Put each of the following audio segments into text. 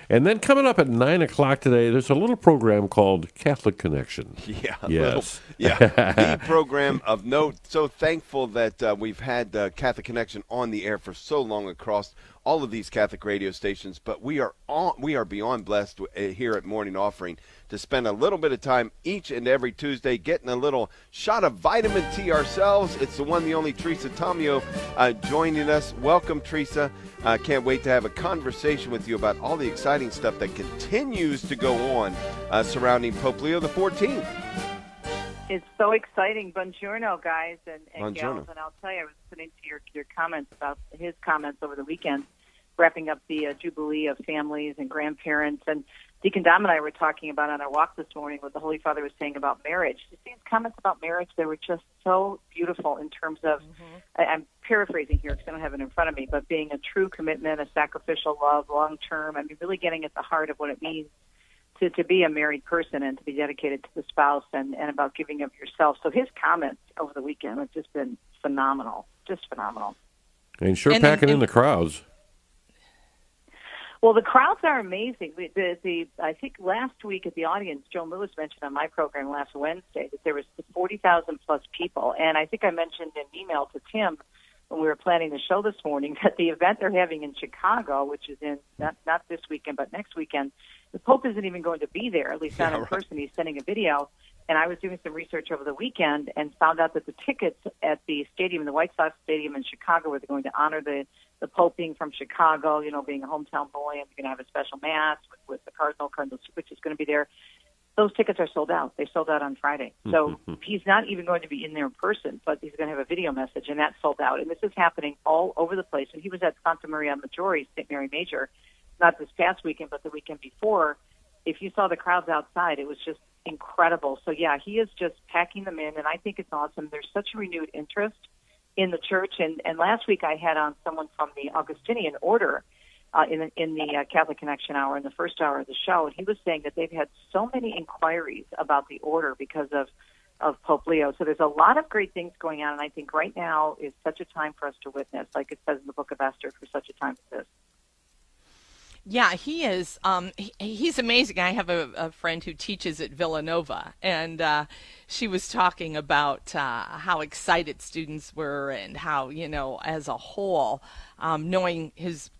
And then coming up at 9 o'clock today, there's a little program called Catholic Connection. Yeah, Yes. the program of note. So thankful that we've had Catholic Connection on the air for so long across all of these Catholic radio stations. But we are beyond blessed here at Morning Offering to spend a little bit of time each and every Tuesday getting a little shot of vitamin T ourselves. It's the one, the only Teresa Tomeo joining us. Welcome, Teresa. Can't wait to have a conversation with you about all the exciting stuff that continues to go on surrounding Pope Leo XIV. It's so exciting. Buongiorno, guys and Buongiorno. gals. And I'll tell you, I was listening to your comments about his comments over the weekend, wrapping up the Jubilee of families and grandparents. And Deacon Dom and I were talking about on our walk this morning what the Holy Father was saying about marriage. You see his comments about marriage, they were just so beautiful in terms of, I'm paraphrasing here because I don't have it in front of me, but being a true commitment, a sacrificial love, long-term. I mean, really getting at the heart of what it means to be a married person and to be dedicated to the spouse and about giving of yourself. So his comments over the weekend have just been phenomenal, just phenomenal. And sure packing in the crowds. Well, the crowds are amazing. I think last week at the audience, Joe Lewis mentioned on my program last Wednesday that there was 40,000 plus people. And I think I mentioned in an email to Tim when we were planning the show this morning that the event they're having in Chicago, which is in not this weekend but next weekend, the Pope isn't even going to be there, at least not in person. He's sending a video. And I was doing some research over the weekend and found out that the tickets at the stadium, the White Sox Stadium in Chicago, where they're going to honor the Pope being from Chicago, being a hometown boy, and they're going to have a special mass with the Cardinal Switch is going to be there. Those tickets are sold out. They sold out on Friday. So he's not even going to be in there in person, but he's going to have a video message, and that's sold out. And this is happening all over the place. And he was at Santa Maria Maggiore, St. Mary Major, not this past weekend, but the weekend before. If you saw the crowds outside, it was just incredible. So, yeah, he is just packing them in, and I think it's awesome. There's such a renewed interest in the church. And last week I had on someone from the Augustinian order in the Catholic Connection Hour in the first hour of the show, and he was saying that they've had so many inquiries about the order because of Pope Leo. So there's a lot of great things going on, and I think right now is such a time for us to witness, like it says in the book of Esther, for such a time as this. Yeah, he is. He's amazing. I have a friend who teaches at Villanova, and she was talking about how excited students were and how, as a whole, knowing his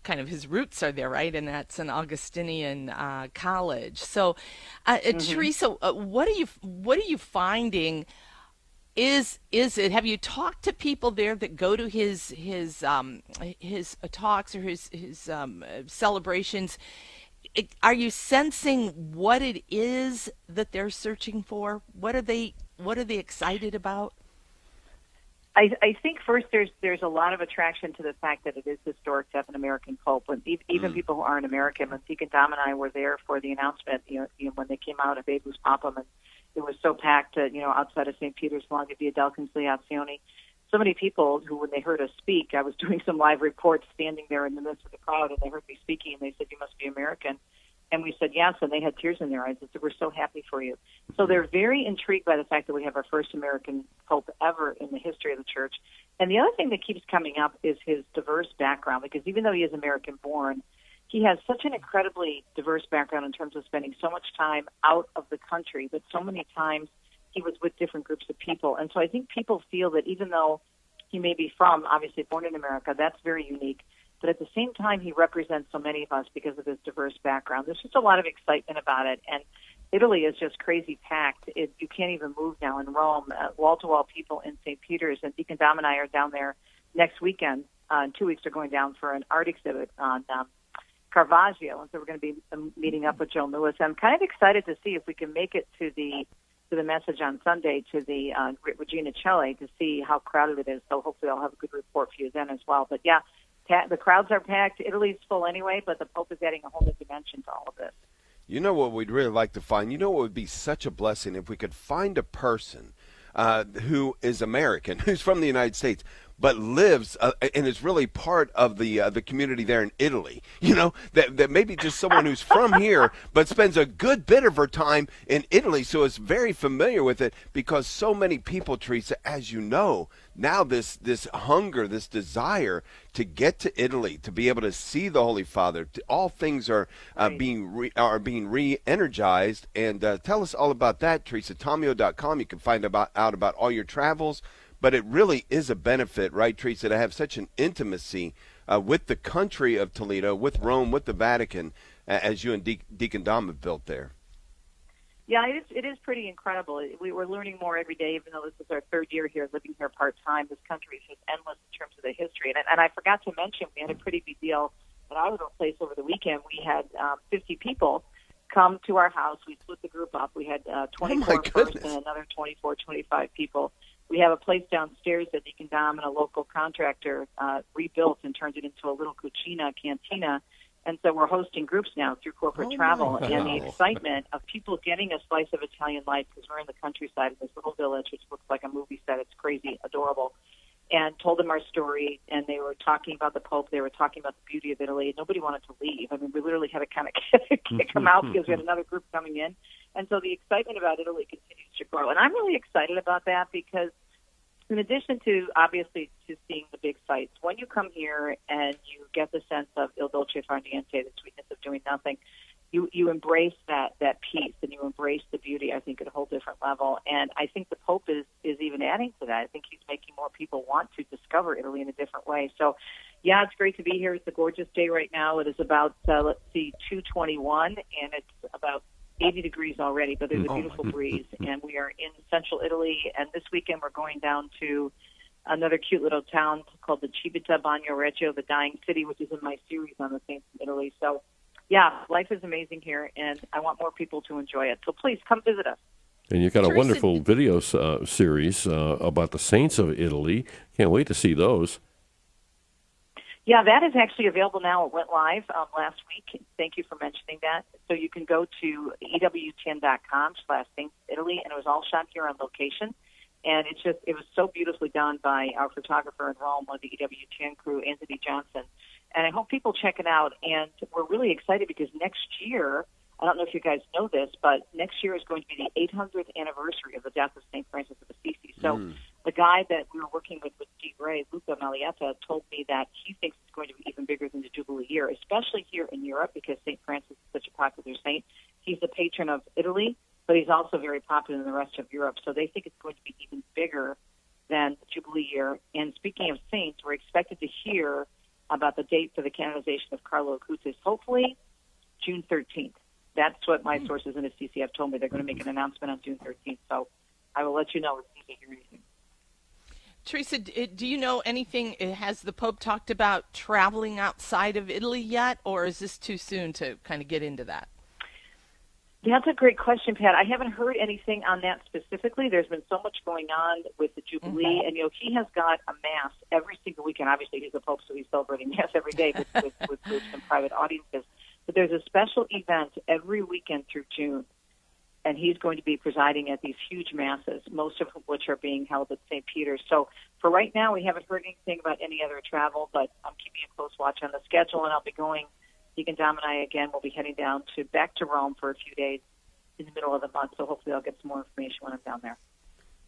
roots are there, right? And that's an Augustinian college. So, Teresa, what are you finding? Is it? Have you talked to people there that go to his talks or his celebrations? Are you sensing what it is that they're searching for? What are they excited about? I think first there's a lot of attraction to the fact that it is historic to have an American Pope, and even people who aren't American. When Deacon Dom and I were there for the announcement, when they came out of Habemus Papam, and it was so packed, outside of St. Peter's Long Via del Conciliazione. So many people who, when they heard us speak, I was doing some live reports standing there in the midst of the crowd, and they heard me speaking, and they said, "You must be American." And we said, "Yes," and they had tears in their eyes. They said, "We're so happy for you." So they're very intrigued by the fact that we have our first American Pope ever in the history of the Church. And the other thing that keeps coming up is his diverse background, because even though he is American-born, he has such an incredibly diverse background in terms of spending so much time out of the country, but so many times he was with different groups of people. And so I think people feel that even though he may be obviously born in America, that's very unique, but at the same time he represents so many of us because of his diverse background. There's just a lot of excitement about it, and Italy is just crazy packed. You can't even move now in Rome, wall-to-wall people in St. Peter's, and Deacon Dom and I are down there next weekend. In 2 weeks we're going down for an art exhibit on Caravaggio, and so we're going to be meeting up with Joe Lewis. I'm kind of excited to see if we can make it to the message on Sunday to the Regina Coeli to see how crowded it is. So hopefully I'll have a good report for you then as well. But yeah, the crowds are packed. Italy's full anyway, but the Pope is adding a whole new dimension to all of this. You know what we'd really like to find? You know what would be such a blessing if we could find a person who is American, who's from the United States, but lives and is really part of the community there in Italy. That maybe just someone who's from here, but spends a good bit of her time in Italy, so is very familiar with it, because so many people, Teresa, as you know, now this hunger, this desire to get to Italy, to be able to see the Holy Father, all things are being re-energized. And tell us all about that, Teresa. Tomeo.com. You can find out about all your travels. But it really is a benefit, right, Teresa, to have such an intimacy with the country of Toledo, with Rome, with the Vatican, as you and Deacon Dom have built there. Yeah, it is pretty incredible. We're learning more every day, even though this is our third year here, living here part-time. This country is just endless in terms of the history. And I forgot to mention, we had a pretty big deal at our little place over the weekend. We had 50 people come to our house. We split the group up. We had 24 first and another 24, 25 people. We have a place downstairs that Deacon Dom and a local contractor rebuilt and turned it into a little cucina, cantina. And so we're hosting groups now through corporate travel. And the excitement of people getting a slice of Italian life, because we're in the countryside in this little village, which looks like a movie set. It's crazy, adorable. And told them our story, and they were talking about the Pope. They were talking about the beauty of Italy. Nobody wanted to leave. I mean, we literally had to kind of kick them out because we had another group coming in. And so the excitement about Italy continues to grow. And I'm really excited about that, because in addition to, obviously, to seeing the big sights, when you come here and you get the sense of il dolce far niente, the sweetness of doing nothing, you embrace that peace, and you embrace the beauty, I think, at a whole different level. And I think the Pope is even adding to that. I think he's making more people want to discover Italy in a different way. So, yeah, it's great to be here. It's a gorgeous day right now. It is about, 2:21, and it's about 80 degrees already, but there's a beautiful breeze. And we are in central Italy, and this weekend we're going down to another cute little town called the Civita Bagno Reggio, the Dying City, which is in my series on the Saints of Italy. So, yeah, life is amazing here, and I want more people to enjoy it. So please come visit us. And you've got a wonderful video series about the Saints of Italy. Can't wait to see those. Yeah, that is actually available now. It went live last week. Thank you for mentioning that. So you can go to EWTN.com/Saints Italy, and it was all shot here on location. And it was so beautifully done by our photographer in Rome with the EWTN crew, Anthony Johnson. And I hope people check it out. And we're really excited because next year, I don't know if you guys know this, but next year is going to be the 800th anniversary of the death of St. Francis of Assisi. So the guy that we were working with Steve Ray, Luca Maglietta, told me that he thinks it's going to be even bigger than the Jubilee year, especially here in Europe, because St. Francis is such a popular saint. He's the patron of Italy, but he's also very popular in the rest of Europe. So they think it's going to be even bigger than the Jubilee year. And speaking of saints, we're expected to hear about the date for the canonization of Carlo Acutis, hopefully June 13th. That's what my sources in Assisi have told me. They're going to make an announcement on June 13th. So I will let you know as soon as I hear anything. Teresa, do you know anything? Has the Pope talked about traveling outside of Italy yet, or is this too soon to kind of get into that? That's a great question, Pat. I haven't heard anything on that specifically. There's been so much going on with the Jubilee, and he has got a mass every single weekend. Obviously, he's a Pope, so he's celebrating mass every day with groups and private audiences. But there's a special event every weekend through June, and he's going to be presiding at these huge masses, most of which are being held at St. Peter's. So for right now, we haven't heard anything about any other travel, but I'm keeping a close watch on the schedule, and I'll be going. Deacon Dom and I, again, will be heading down back to Rome for a few days in the middle of the month, so hopefully I'll get some more information when I'm down there.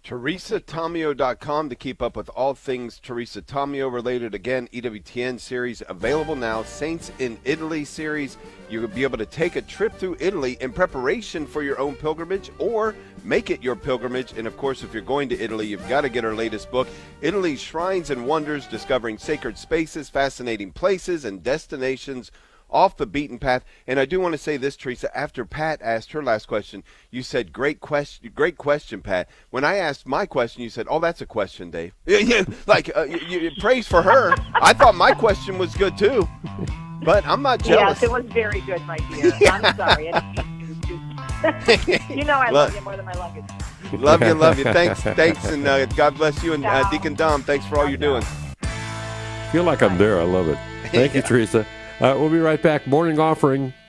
TeresaTomeo.com to keep up with all things Teresa Tomeo related. Again, EWTN series available now. Saints in Italy series. You'll be able to take a trip through Italy in preparation for your own pilgrimage, or make it your pilgrimage. And of course, if you're going to Italy, you've got to get our latest book, Italy's Shrines and Wonders, discovering sacred spaces, fascinating places, and destinations off the beaten path. And I do want to say this, Teresa, after Pat asked her last question, you said, great question, Pat. When I asked my question, you said, oh, that's a question, Dave. You praise for her. I thought my question was good too, but I'm not jealous. Yes, it was very good, my dear. Yeah. I'm sorry. You know I love you more than my luggage. Love you. Thanks, and God bless you. And Deacon Dom, thanks for all you're doing. Feel like I'm there. I love it. Thank you, Teresa. We'll be right back. Morning Offering.